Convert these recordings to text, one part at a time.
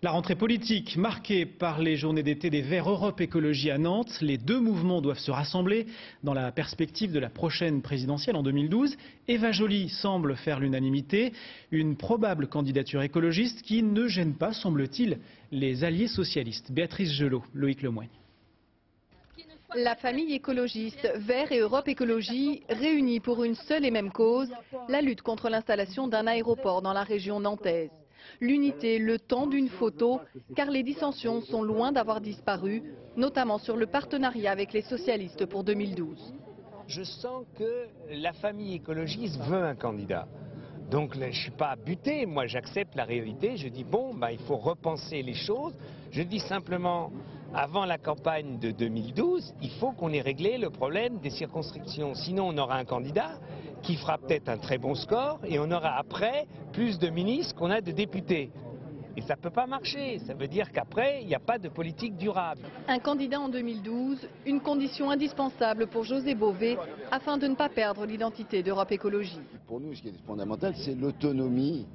La rentrée politique marquée par les journées d'été des Verts Europe Écologie à Nantes. Les deux mouvements doivent se rassembler dans la perspective de la prochaine présidentielle en 2012. Eva Joly semble faire l'unanimité. Une probable candidature écologiste qui ne gêne pas, semble-t-il, les alliés socialistes. Béatrice Gelot, Loïc Lemoigne. La famille écologiste, Verts et Europe Écologie, réunis pour une seule et même cause, la lutte contre l'installation d'un aéroport dans la région nantaise. L'unité, le temps d'une photo, car les dissensions sont loin d'avoir disparu, notamment sur le partenariat avec les socialistes pour 2012. Je sens que la famille écologiste veut un candidat. Donc je ne suis pas buté, moi j'accepte la réalité, je dis bon, il faut repenser les choses. Je dis simplement, avant la campagne de 2012, il faut qu'on ait réglé le problème des circonscriptions. Sinon on aura un candidat qui fera peut-être un très bon score et on aura après plus de ministres qu'on a de députés. Et ça ne peut pas marcher, ça veut dire qu'après, il n'y a pas de politique durable. Un candidat en 2012, une condition indispensable pour José Bové, afin de ne pas perdre l'identité d'Europe Écologie. Pour nous, ce qui est fondamental, c'est l'autonomie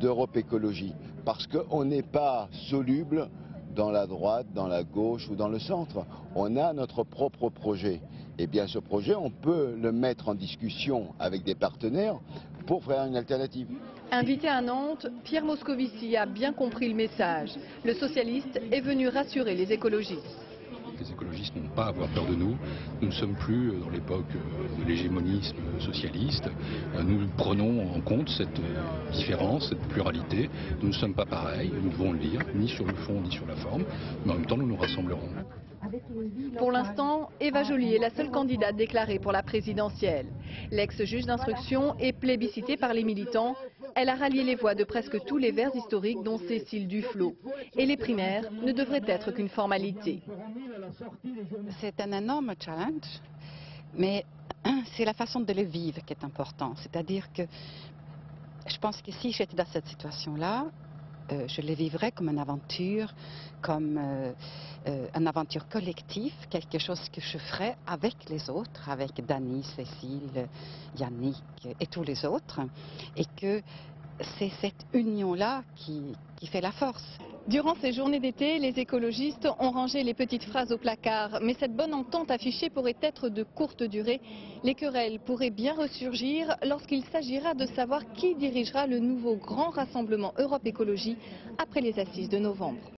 d'Europe Écologie. Parce qu'on n'est pas soluble dans la droite, dans la gauche ou dans le centre. On a notre propre projet. Et bien ce projet, on peut le mettre en discussion avec des partenaires pour faire une alternative. Invité à Nantes, Pierre Moscovici a bien compris le message. Le socialiste est venu rassurer les écologistes. Les écologistes n'ont pas à avoir peur de nous. Nous ne sommes plus dans l'époque de l'hégémonisme socialiste. Nous prenons en compte cette différence, cette pluralité. Nous ne sommes pas pareils, nous devons le dire, ni sur le fond ni sur la forme. Mais en même temps, nous nous rassemblerons. Pour l'instant, Eva Joly est la seule candidate déclarée pour la présidentielle. L'ex-juge d'instruction est plébiscitée par les militants. Elle a rallié les voix de presque tous les Verts historiques, dont Cécile Duflot. Et les primaires ne devraient être qu'une formalité. C'est un énorme challenge, mais c'est la façon de le vivre qui est importante. C'est-à-dire que je pense que si j'étais dans cette situation-là, je le vivrais comme une aventure, comme une aventure collective, quelque chose que je ferais avec les autres, avec Dany, Cécile, Yannick et tous les autres, et que c'est cette union-là qui fait la force. Durant ces journées d'été, les écologistes ont rangé les petites phrases au placard, mais cette bonne entente affichée pourrait être de courte durée. Les querelles pourraient bien ressurgir lorsqu'il s'agira de savoir qui dirigera le nouveau grand rassemblement Europe Écologie après les assises de novembre.